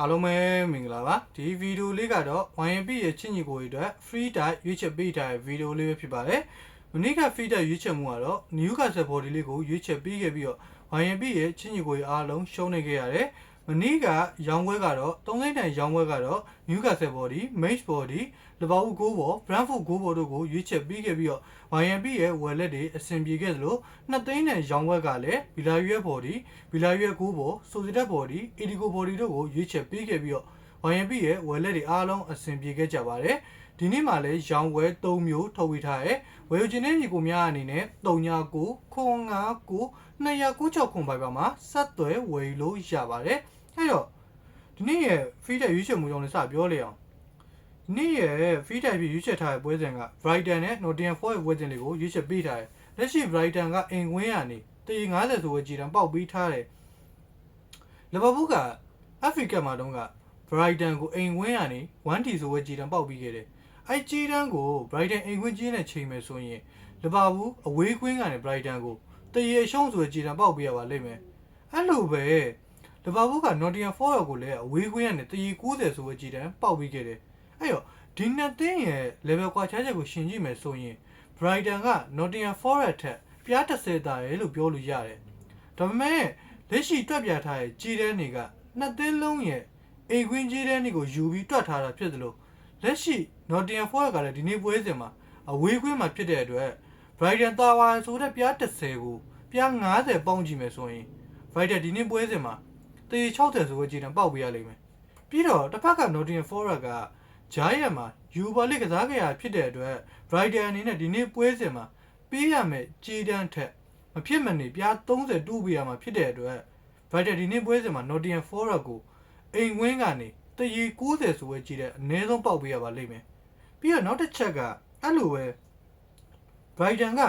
အားလုံးပဲမင်္ဂလာပါဒီဗီဒီယိုလေးကတော့ YMP ရဲ့ချစ်ညီကိုတွေအတွက် free type ရွေးချယ်ပေးထားတဲ့ဗီဒီယိုလေးပဲဖြစ်ပါတယ်မနေ့က free type ရွေးချယ်မှုကတော့ Newcastle body လေးကိုရွေးချယ်ပေးခဲ့ပြီးတော့ YMP ရဲ့ချစ်ညီကိုတွေအားလုံးရှုံးနေခဲ့ရတယ်မနေ့ကရောင်းပွဲကတော့3သိန်းတန်ရောင်းပွဲကတော့ Newcastle body, Mace body, လဘာဦး9ဘော Brentford 9ဘောတို့ကိုရွေးချယ်ပေးခဲ့ပြီးတော့ YMP ရဲ့ wallet တွေအဆင်ပြေခဲ့သလို2သိန်းတန်ရောင်းပွဲကလည်း Villarreal body, Villarreal 9ဘော Sociedad body, Edico body တို့ကိုရွေးချယ်ပေးခဲ့ပြီးတော့ YMP ရဲ့ wallet တွေအားလုံးအဆင်ပြေခဲ့ကြပါတယ်ဒီနေ့မှလည်းရောင်းပွဲ3မျိုးထုတ်ဝေထားရဲဝယ်ယူခြင်းနဲ့ညီကိုများအနေနဲ့39 959 296ခွန်ပိုင်ပါမှာဆက်သွယ်ဝယ်ယူလို့ရပါတယ်အဲ့တော့ဒီနေ့ရဲ့ free type ရွေးချယ်မှုကြောင့်လည်းစပြောလေအောင်ဒီနေ့ရဲ့ free type ရွေးချယ်ထားတဲ့ပွဲစဉ်က Brighton နဲ့ Nottingham Forest ပွဲစဉ်တွေကိုရွေးချယ်ပေးထားတယ်လက်ရှိ Brighton ကအိမ်ဝင်းရနေ350ဆိုဝယ်ကြည်တန်းပေါက်ပြီးထားတယ်လီဗာပူးက FA Cup မှာတုန်းက Brighton ကိုအိမ်ဝင်းရနေ 1T ဆိုဝယ်ကြည်တန်းပေါက်ပြီးခဲ့တယ်အဲ့ကြည်တန်းကို Brighton အိမ်ဝင်းကြီးနဲ့ချိန်မယ်ဆိုရင်လီဗာပူးအဝေးကွင်းကနေ Brighton ကိုတရေအရှုံးဆိုကြည်တန်းပေါက်ပေးရပါလိမ့်မယ်အဲ့လိုပဲလီဗာပူးက Nottingham Forest ကိုလည်းအဝေးကွင်းကနေတရေ90ဆိုဝယ်ကြည်တန်းပေါက်ပြီးခဲ့တယ်အဲ့တော့ဒီနှစ်သင်းရဲ့ level ကွာခြားချက်ကိုရှင်းကြည့်မယ်ဆိုရင် Brighton က Nottingham Forest ထက်ပြား30တာရဲလို့ပြောလို့ရတယ်ဒါပေမဲ့လက်ရှိတွက်ပြထားတဲ့ကြီးတန်းတွေကနှစ်သင်းလုံးရဲ့အိမ်ကွင်းကြီးတန်းတွေကိုယူပြီးတွက်ထားတာဖြစ်သလိုလက်ရှိ Nottingham Forest ကလည်းဒီနေ့ပွဲစဉ်မှာအဝေးကွင်းမှာဖြစ်တဲ့အတွက် Brighton တာဝါဆိုတဲ့ပြား30ကိုပြား90ပေါင်းကြည့်မယ်ဆိုရင် Brighton ဒီနေ့ပွဲစဉ်မှာတရေ60ဆိုဝယ်ကြည်တန်းပေါက်ပေးရလိမ့်မယ်ပြီးတော့တစ်ဖက်က Nottingham Forest ကဂျားရက်မှာ Europa League ကစားခဲ့ရဖြစ်တဲ့အတွက် Brighton အနေနဲ့ဒီနေ့ပွဲစဉ်မှာပေးရမယ်ကြီးတန်းထက်မဖြစ်မနေပြား30တူးပေးရမှာဖြစ်တဲ့အတွက် Brighton ဒီနေ့ပွဲစဉ်မှာ Nottingham Forest ကိုအိမ်ဝင်းကနေတရေ90ဆိုဝယ်ကြည့်တဲ့အနည်းဆုံးပေါက်ပေးရပါလိမ့်မယ်ပြီးတော့နောက်တစ်ချက်ကအဲ့လိုပဲ Brighton က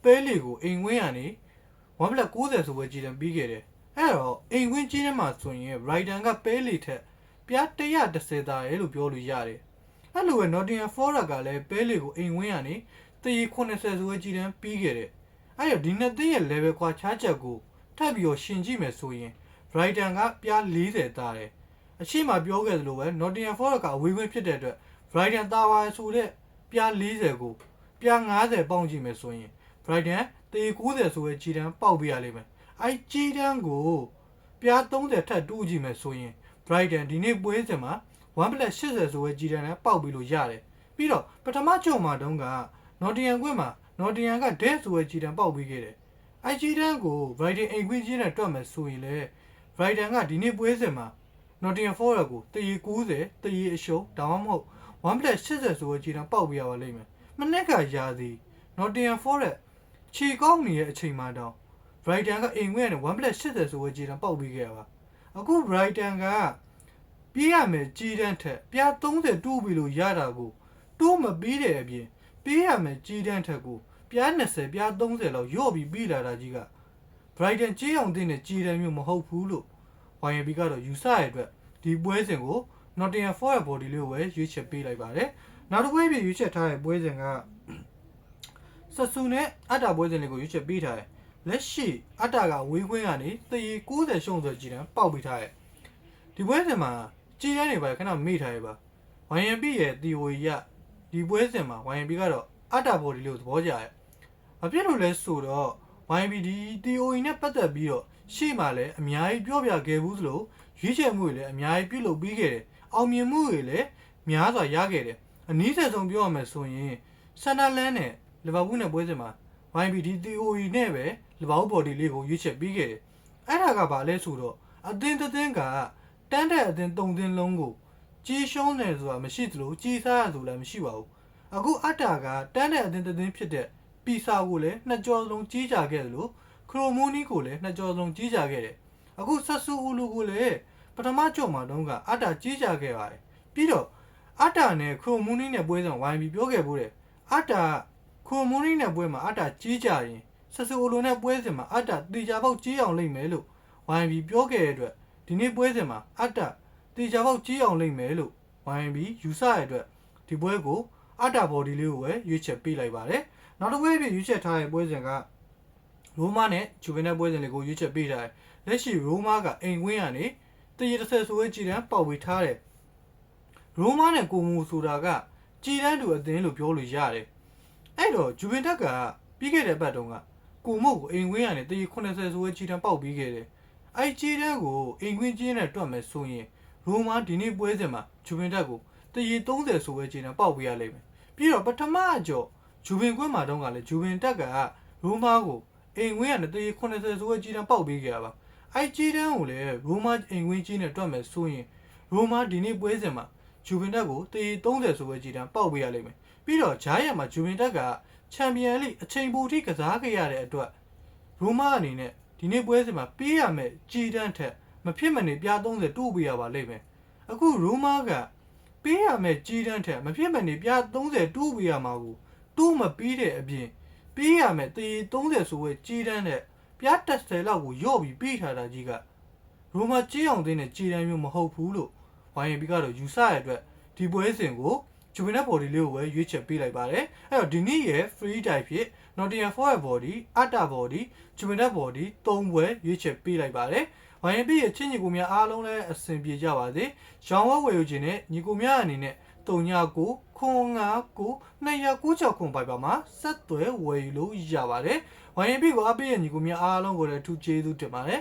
ပဲလီကိုအိမ်ဝင်းကနေ1.90ဆိုဝယ်ကြည့်တယ်ပြီးခဲ့တယ်အဲ့တော့အိမ်ဝင်းကြီးထဲမှာဆိုရင် Brighton ကပဲလီထက်ပြား130တာရဲလို့ပြောလို့ရတယ်အဲ့လိုပဲ Nottingham Forest ကလည်းပဲလီကိုအိမ်ဝင်းကနေတရေ80ဆိုဝယ်ကြည့်တယ်ပြီးခဲ့တယ်အဲ့တော့ဒီနှစ်သင်းရဲ့ level ကွာခြားချက်ကိုထပ်ပြီးတော့ရှင်းကြည့်မယ်ဆိုရင် Brighton ကပြား40တာတယ်အရှိမပြောခဲ့သလိုပဲ Nottingham Forest ကအဝေးကွင်းဖြစ်တဲ့အတွက် Brighton တာဝါဆိုတဲ့ပြား40ကိုပြား90ပေါင်းကြည့်မယ်ဆိုရင် Brighton တရေ90ဆိုတဲ့ကြီးတန်းပေါက်ပေးရလိမ့်မယ်အဲ့ကြီးတန်းကိုပြား30ထပ်တူးကြည့်မယ်ဆိုရင် Brighton ဒီနေ့ပွဲစဉ်မှာ1.80ဆိုတဲ့ကြီးတန်းနဲ့ပေါက်ပြီးလို့ရတယ်ပြီးတော့ပထမချုပ်မှာတုန်းက Nottingham ကွင်းမှာ Nottingham က Dead ဆိုတဲ့ကြီးတန်းပေါက်ပြီးခဲ့တယ်အဲ့ကြီးတန်းကို Brighton အိမ်ကွင်းကြီးနဲ့တွက်မယ်ဆိုရင်လေ Brighton ကဒီနေ့ပွဲစဉ်မှာ Nottingham Forest ကိုတရေ90တရေအရှုံးဒါမှမဟုတ်1.80ဆိုတဲ့ကြီးတန်းပေါက်ပြရပါလိမ့်မယ်မနေ့ကရာသီ Nottingham Forest ခြေကောက်နေတဲ့အချိန်မှာတောင် Brighton ကအိမ်ဝင်ကနေ1.80ဆိုတဲ့ကြီးတန်းပေါက်ပြီးခဲ့ရပါအခု Brighton ကပြေးရမယ်ကြီးတန်းထက်ပြား30တူးပြီးလို့ရတာကိုတိုးမပြီးတဲ့အပြင်ပြေးရမယ်ကြီးတန်းထက်ကိုပြား20ပြား30လောက်ရော့ပြီးပြီးလာတာကြီးက Brighton ကြေးအောင်တင်တဲ့ကြီးတန်းမျိုးမဟုတ်ဘူးလို့ YMP ကတော့ယူဆရတဲ့အတွက်ဒီပွဲစဉ်ကို Nottingham Forest body လေးကိုပဲရွေးချယ်ပေးလိုက်ပါတယ်နောက်တစ်ပွဲပြရွေးချယ်ထားတဲ့ပွဲစဉ်ကဆက်ဆူနဲ့အတ္တပွဲစဉ်လေးကိုရွေးချယ်ပေးထားတယ်လက်ရှိအတ္တကဝေးခွင်းကနေတရေ90ရှုံးဆိုကြည်တန်းပေါက်ပြီးထားတယ်ဒီပွဲစဉ်မှာကြည်တန်းနေပါခဏမေ့ထားရပါ YMP ရဲ့ theory ရဒီပွဲစဉ်မှာ YMP ကတော့အတ္တ body လေးကိုသဘောကျတယ်မဖြစ်လို့လဲဆိုတော့ YMP ဒီ theory နဲ့ပတ်သက်ပြီးတော့ရှေ့မှာလည်းအများကြီးပြောပြခဲ့ဘူးသလိုရွေးချယ်မှုတွေလည်းအများကြီးပြုလုပ်ပြီးခဲ့တယ်အောင်မြင်မှုတွေလည်းများစွာရခဲ့တယ်အနည်းဆက်ဆုံးပြောရမယ်ဆိုရင်ဆန်ဒါလန်နဲ့လီဗာပူးနဲ့ပွဲစဉ်မှာ YMP ဒီ theory နဲ့ပဲလီဗာပူး body လေးကိုရွေးချယ်ပြီးခဲ့တယ်အဲ့ဒါကဘာလဲဆိုတော့အသင်းတစ်သင်းကတန်းတဲ့အသင်း၃သင်းလုံးကိုကြီးရှုံးတယ်ဆိုတာမရှိသလိုကြီးစားရဆိုလည်းမရှိပါဘူးအခုအတ္တာကတန်းတဲ့အသင်းတစ်သင်းဖြစ်တဲ့ပီဆာကိုလည်းနှစ်ကြော်လုံးကြီးကြခဲ့တယ်လို့ခရိုမိုနီကိုလည်းနှစ်ကြော်လုံးကြီးကြခဲ့တယ်အခုဆက်ဆူဦးလူကိုလည်းပထမကြော်မှာတုန်းကအတ္တာကြီးကြခဲ့ပါတယ်ပြီးတော့အတ္တာနဲ့ခရိုမိုနီနဲ့ပွဲဆောင် YMP ပြောခဲ့ဘူးတယ်အတ္တာခရိုမိုနီနဲ့ပွဲမှာအတ္တာကြီးကြရင်ဆက်ဆူဦးလူနဲ့ပွဲစဉ်မှာအတ္တာတေချာပေါက်ကြီးအောင်လိမ့်မယ်လို့ YMP ပြောခဲ့တဲ့အတွက်ဒီနေ့ပွဲစဉ်မှာအတ္တတေချာပေါက်ကြီးအောင်လိမ့်မယ်လို့ YMP ယူဆရတဲ့အတွက်ဒီပွဲကိုအတ္တ body လေးကိုပဲရွေးချယ်ပေးလိုက်ပါတယ်နောက်တစ်ပွဲပြရွေးချယ်ထားတဲ့ပွဲစဉ်ကရိုးမားနဲ့ဂျူဗင်နယ်ပွဲစဉ်လေးကိုရွေးချယ်ပေးထားတယ်လက်ရှိရိုးမားကအိမ်ဝင်းကနေ တရေ30ဆိုတဲ့ကြည်တန်းပေါက်ပေးထားတယ်ရိုမားနဲ့ကိုမူဆိုတာကကြည်တန်းတူအသင်းလို့ပြောလို့ရတယ်အဲ့တော့ဂျူဗင်တက်ကပြီးခဲ့တဲ့ဘက်တုန်းကကိုမုတ်ကိုအိမ်ခွင်းရနဲ့တရေ80ဆိုတဲ့ကြည်တန်းပေါက်ပြီးခဲ့တယ်အဲ့ကြည်တန်းကိုအိမ်ခွင်းချင်းနဲ့တွက်မယ်ဆိုရင်ရိုမားဒီနေ့ပွဲစဉ်မှာဂျူဗင်တက်ကိုတရေ30ဆိုတဲ့ကြည်တန်းပေါက်ပေးရလိမ့်မယ်ပြီးတော့ပထမအကျော်ဂျူဗင်ကွင်းမှာတုန်းကလည်းဂျူဗင်တက်ကရိုမားကိုအိမ်ခွင်းရနဲ့တရေ80ဆိုတဲ့ကြည်တန်းပေါက်ပေးခဲ့ရပါအဲ့ကြည်တန်းကိုလည်းရိုမားအိမ်ခွင်းချင်းနဲ့တွက်မယ်ဆိုရင်ရိုမားဒီနေ့ပွဲစဉ်မှာဂျူဗင်တက်ကိုတရေ30ဆိုတဲ့ကြည်တန်းပေါက်ပေးရလိမ့်မယ်ပြီးတော့ဂျားရံမှာဂျူဗင်တက်ကချန်ပီယံလိအချိန်ပိုထိကစားခဲ့ရတဲ့အတွက်ရိုမားအနေနဲ့ဒီနေ့ပွဲစဉ်မှာပေးရမယ်ကြည်တန်းထက်မဖြစ်မနေပြား30တိုးပေးရပါလိမ့်မယ်အခုရိုမားကပေးရမယ်ကြည်တန်းထက်မဖြစ်မနေပြား30တိုးပေးရမှာကိုတိုးမပြီးတဲ့အပြင်ပေးရမယ်တရေ30ဆိုတဲ့ကြည်တန်းနဲ့ပြား30လောက်ကိုရော့ပြီးပေးထားတာကြီးကရိုမားကြေးအောင်သိတဲ့ကြည်တန်းမျိုးမဟုတ်ဘူးလို့ဝိုင်းပြီးကတော့ယူဆရတဲ့အတွက်ဒီပွဲစဉ်ကိုဂျူဗင်တက်ဘော်ဒီလေးကိုပဲရွေးချယ်ပေးလိုက်ပါတယ်အဲ့တော့ဒီနေ့ရဲ့ free dive ဖြစ် Nottingham Forest body အတ္တ body ဂျူဗင်တက်ဘော်ဒီ3ပွဲရွေးချယ်ပေးလိုက်ပါတယ်ဝိုင်းပြီးရဲ့ချင်းညီကိုများအားလုံးလည်းအဆင်ပြေကြပါစေရောင်းဝဝယ်ယူခြင်းနဲ့ညီကိုများအနေနဲ့39ခွန်59 296ခွန်ပိုက်ပါမှာဆက်သွယ်ဝယ်ယူလို့ရပါတယ်ဝိုင်းပြီးကိုအပေးရဲ့ညီကိုများအားလုံးကိုလည်းထူးကျေးဇူးတင်ပါတယ်